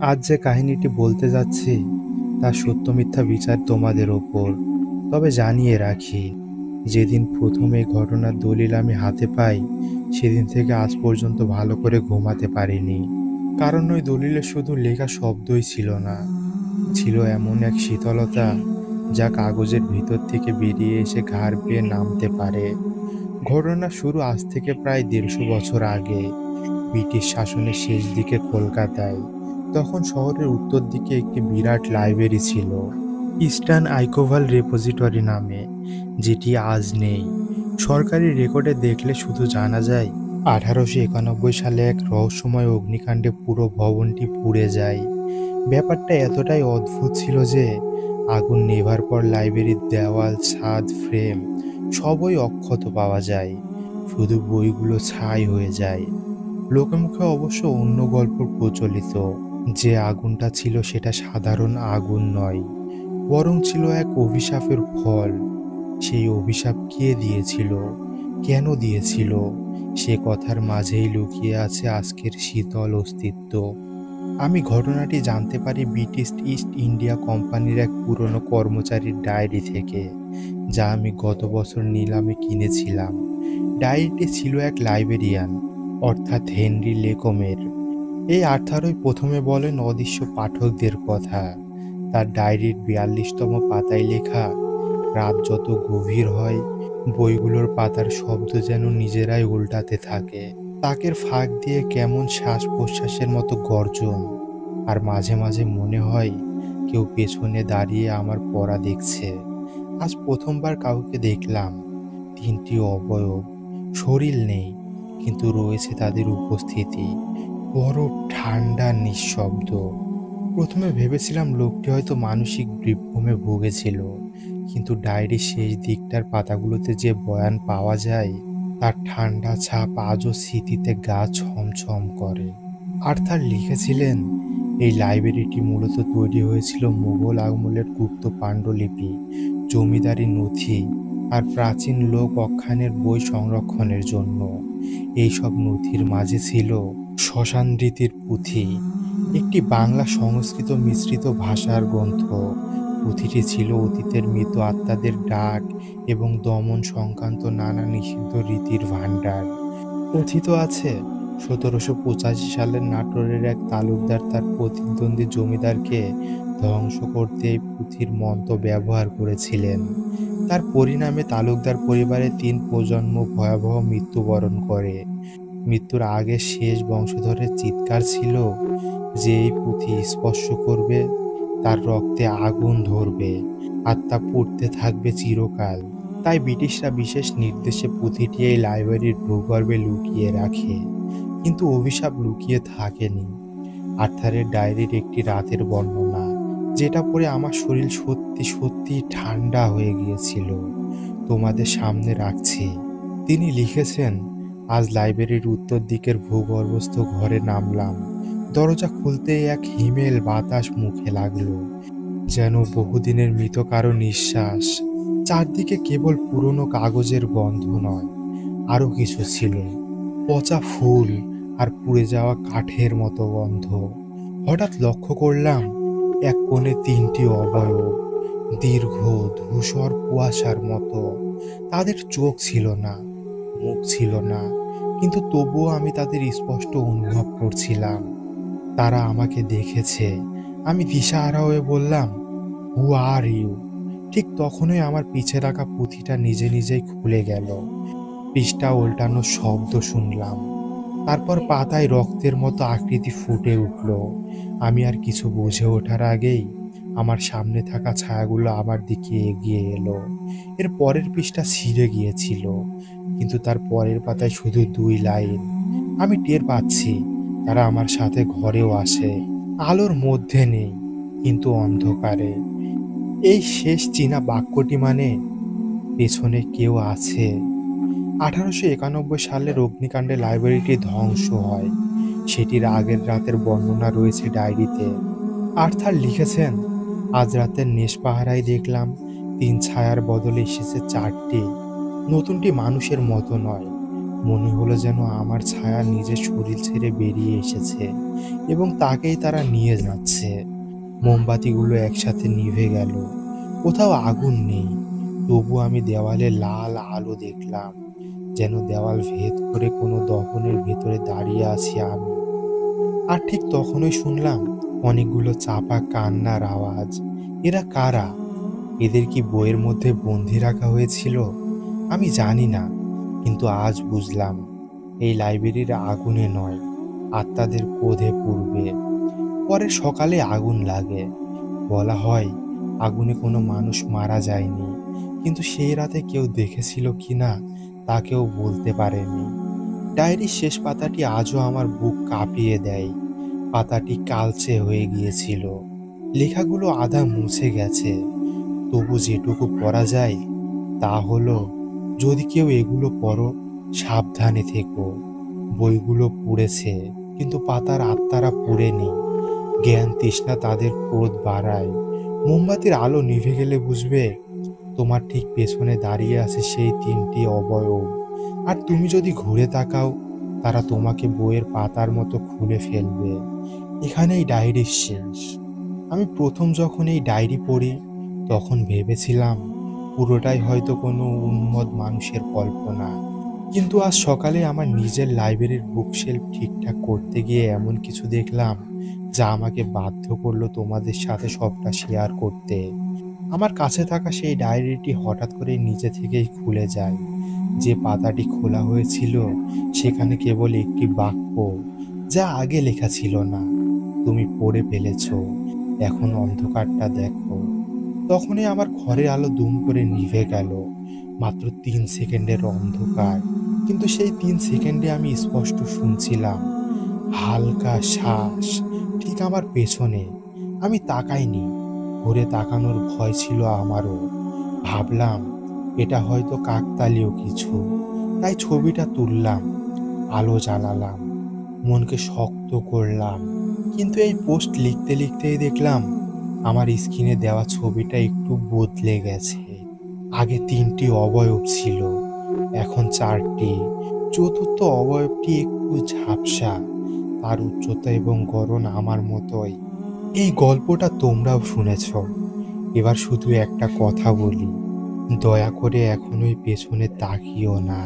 আজ যে কাহিনীটি বলতে যাচ্ছি তার সত্য মিথ্যা বিচার তোমাদের ওপর। তবে জানিয়ে রাখি, যেদিন প্রথম এই ঘটনার দলিল আমি হাতে পাই সেদিন থেকে আজ পর্যন্ত ভালো করে ঘুমাতে পারিনি। কারণ ওই দলিলে শুধু লেখা শব্দই ছিল না, ছিল এমন এক শীতলতা যা কাগজের ভিতর থেকে বেরিয়ে এসে ঘাড় বেয়ে নামতে পারে। ঘটনা শুরু আজ থেকে প্রায় ১৫০ বছর আগে, ব্রিটিশ শাসনের শেষ দিকে কলকাতায়। তখন শহরের উত্তর দিকে একটি বিরাট লাইব্রেরি ছিল, ইস্টার্ন আইকোভাল রেপোজিটরি নামে, যেটি আজ নেই। সরকারি রেকর্ডে দেখলে শুধু জানা যায় ১৮৯১ সালে এক রহস্যময় অগ্নিকাণ্ডে পুরো ভবনটি পুড়ে যায়। ব্যাপারটা এতটাই অদ্ভুত ছিল যে আগুন নেভার পর লাইব্রেরির দেওয়াল, ছাদ, ফ্রেম সবই অক্ষত পাওয়া যায়, শুধু বইগুলো ছাই হয়ে যায়। লোকমুখে অবশ্য অন্য গল্প প্রচলিত, যে আগুনটা ছিল সেটা সাধারণ আগুন নয়, বরং ছিল এক অভিশাপের ফল। সেই অভিশাপ কে দিয়েছিল, কেন দিয়েছিল, সে কথার মাঝেই লুকিয়ে আছে আজকের শীতল অস্তিত্ব। আমি ঘটনাটি জানতে পারি ব্রিটিশ ইস্ট ইন্ডিয়া কোম্পানির এক পুরনো কর্মচারীর ডায়েরি থেকে, যা আমি গত বছর নিলামে কিনেছিলাম। ডায়েরিটি ছিল এক লাইব্রেরিয়ান, অর্থাৎ হেনরি লেকমের। এই আর্থারই প্রথমে বলেন অদৃশ্য পাঠকদের কথা। তার ডায়েরির ৪২তম পাতায় লেখা, রাত যত গভীর হয় বইগুলোর পাতার শব্দ যেন নিজেরাই উল্টাতে থাকে। তাকের ফাঁক দিয়ে কেমন শ্বাস প্রশ্বাসের মতো গর্জন, আর মাঝে মাঝে মনে হয় কেউ পেছনে দাঁড়িয়ে আমার পড়া দেখছে। আজ প্রথমবার কাউকে দেখলাম, ৩টি অবয়ব, শরীর নেই কিন্তু রয়েছে তাদের উপস্থিতি, বরফ ঠান্ডা নিঃশব্দ। প্রথমে ভেবেছিলাম লোকটি হয়তো মানসিক বিভ্রমে ভুগেছিল, কিন্তু ডায়েরির শেষ দিকটার পাতাগুলোতে যে বয়ান পাওয়া যায় তার ঠান্ডা ছাপ আজও স্মৃতিতে গা ছমছম করে। আর্থার লিখেছিলেন, এই লাইব্রেরিটি মূলত তৈরি হয়েছিল মুঘল আমলের গুপ্ত পাণ্ডুলিপি, জমিদারি নথি আর প্রাচীন লোক অখ্যানের বই সংরক্ষণের জন্য। এইসব নথির মাঝে ছিল শ্মশানরীতির পুঁথি, একটি বাংলা সংস্কৃত মিশ্রিত ভাষার গ্রন্থ। পুঁথিটি ছিল অতীতের মৃত আত্মাদের ডাক এবং দমন সংক্রান্ত নানা নিষিদ্ধ রীতির ভাণ্ডার। কথিত আছে ১৭৮৫ সালের নাটোরের এক তালুকদার তার প্রতিদ্বন্দ্বী জমিদারকে ধ্বংস করতে এই পুঁথির মন্ত্র ব্যবহার করেছিলেন। তার পরিণামে তালুকদার পরিবারের ৩ প্রজন্ম ভয়াবহ মৃত্যুবরণ করে। মৃত্যুর আগে শেষ বংশধরের চিৎকার ছিল যে এই পুঁথি স্পর্শ করবে তার রক্তে আগুন ধরবে, আত্মা পুড়তে থাকবে চিরকাল। তাই ব্রিটিশরা বিশেষ নির্দেশে পুঁথিটি এই লাইব্রেরির ভূগর্ভে লুকিয়ে রাখে। কিন্তু অভিশাপ লুকিয়ে থাকেনি। আর্থারের ডায়েরির একটি রাতের বর্ণনা, যেটা পড়ে আমার শরীর সত্যি সত্যি ঠান্ডা হয়ে গিয়েছিল, তোমাদের সামনে রাখছি। তিনি লিখেছেন, আজ লাইব্রেরির উত্তর দিকের ভূগর্ভস্থ ঘরে নামলাম। দরজা খুলতেই এক হিমেল বাতাস মুখে লাগলো, যেন বহুদিনের মৃত কারো নিঃশ্বাস। চারদিকে কেবল পুরনো কাগজের গন্ধ নয়, আরো কিছু ছিল, পচা ফুল আর পুড়ে যাওয়া কাঠের মতো গন্ধ। হঠাৎ লক্ষ্য করলাম এক কোণে ৩টি অবয়ব, দীর্ঘ, ধূসর কুয়াশার মতো। তাদের চোখ ছিল না, মুখ ছিল না, কিন্তু তবুও আমি তাদের স্পষ্ট অনুভব করছিলাম। তারা আমাকে দেখেছে। আমি দিশাহারা হয়ে বললাম, হু আর ইউ? ঠিক তখনই আমার পিছে রাখা পুঁথিটা নিজে নিজেই খুলে গেল। পৃষ্ঠা উল্টানোর শব্দ শুনলাম, তারপর পাতায় রক্তের মতো আকৃতি ফুটে উঠল। আমি আর কিছু বুঝে ওঠার আগেই আমার সামনে থাকা ছায়াগুলো আমার দিকে এগিয়ে এলো। এর পরের পৃষ্ঠা ছিঁড়ে গিয়েছিল, কিন্তু তার পরের পাতায় শুধু ২ লাইন। আমি টের পাচ্ছি তারা আমার সাথে ঘরেও আসে, আলোর মধ্যে নেই কিন্তু অন্ধকারে। এই শেষ চীনা বাক্যটি মানে, পেছনে কেউ আছে। ১৮৯১ সালের অগ্নিকাণ্ডে লাইব্রেরিটি ধ্বংস হয়। সেটির আগের রাতের বর্ণনা রয়েছে ডায়েরিতে। আর্থার লিখেছেন, আজ রাতের নেশপাহারায় দেখলাম ৩ ছায়ার বদলে এসেছে ৪টি। নতুনটি মানুষের মতো নয়, মনে হলো যেন আমার ছায়া নিজের শরীর ছেড়ে বেরিয়ে এসেছে এবং তাকেই তারা নিয়ে যাচ্ছে। মোমবাতিগুলো একসাথে নিভে গেল। কোথাও আগুন নেই। তবু আমি দেওয়ালে লাল আলো দেখলাম। যেন দেওয়াল ভেদ করে কোনো দহনের ভেতরে দাঁড়িয়ে আছি আমি। আর ঠিক তখনই শুনলাম অনেকগুলো চাপা কান্নার আওয়াজ। এরা কারা? এদের কি বইয়ের মধ্যে বন্দি রাখা হয়েছিল? আমি জানি না, কিন্তু আজ বুঝলাম এই লাইব্রেরির আগুনে নয়, আত্মাদের ক্রোধে পুড়বে। পরে সকালে আগুন লাগে। বলা হয় আগুনে কোনো মানুষ মারা যায়নি, কিন্তু সেই রাতে কেউ দেখেছিল কিনা তা কেউ বলতে পারেনি। ডায়েরির শেষ পাতাটি আজও আমার বুক কাঁপিয়ে দেয়। পাতাটি কালচে হয়ে গিয়েছিল, লেখাগুলো আধা মুছে গেছে। তবু যেটুকু পড়া যায় তা হলো, যদি কেউ এগুলো পড়ো, সাবধানে থেকো। বইগুলো পুড়েছে, কিন্তু পাতার আত্মারা পুড়েনি। জ্ঞান তৃষ্ণা তাদের ক্রোধ বাড়ায়। মোমবাতির আলো নিভে গেলে বুঝবে তোমার ঠিক পেছনে দাঁড়িয়ে আছে সেই ৩টি অবয়ব। আর তুমি যদি ঘুরে তাকাও, তারা তোমাকে বইয়ের পাতার মতো খুলে ফেলবে। এখানেই ডায়েরির শেষ। আমি প্রথম যখন এই ডায়েরি পড়ি, তখন ভেবেছিলাম পুরোটাই হয়তো কোনো উন্মাদ মানুষের কল্পনা। কিন্তু আজ সকালে আমার নিজের লাইব্রেরির বুকশেলফ ঠিকঠাক করতে গিয়ে এমন কিছু দেখলাম যা আমাকে বাধ্য করলো তোমাদের সাথে সবটা শেয়ার করতে। আমার কাছে থাকা সেই ডায়েরিটি হঠাৎ করে নিজে থেকেই খুলে যায়। যে পাতাটি খোলা হয়েছিল সেখানে কেবল একটি বাক্য, যা আগে লেখা ছিল না। তুমি পড়ে ফেলেছ, এখন অন্ধকারটা দেখো। তখনই আমার ঘরের আলো দুম করে নিভে গেল। মাত্র ৩ সেকেন্ডের অন্ধকার, কিন্তু সেই ৩ সেকেন্ডে আমি স্পষ্ট শুনছিলাম হালকা শ্বাস ঠিক আমার পেছনে। আমি তাকাইনি, ঘুরে তাকানোর ভয় ছিল আমারও। ভাবলাম এটা হয়তো কাকতালীয় কিছু, তাই ছবিটা তুললাম, আলো জ্বালালাম, মনকে শক্ত করলাম। কিন্তু এই পোস্ট লিখতে লিখতেই দেখলাম আমার স্ক্রিনে দেওয়া ছবিটা একটু বদলে গেছে। আগে ৩টি অবয়ব ছিল, এখন ৪টি। চতুর্থ অবয়বটি একটু ঝাপসা, তার উচ্চতা এবং গড়ন আমার মতোই। এই গল্পটা তোমরাও শুনেছ। এবার শুধু একটা কথা বলি, দয়া করে এখন ওই পেছনে তাকিও না।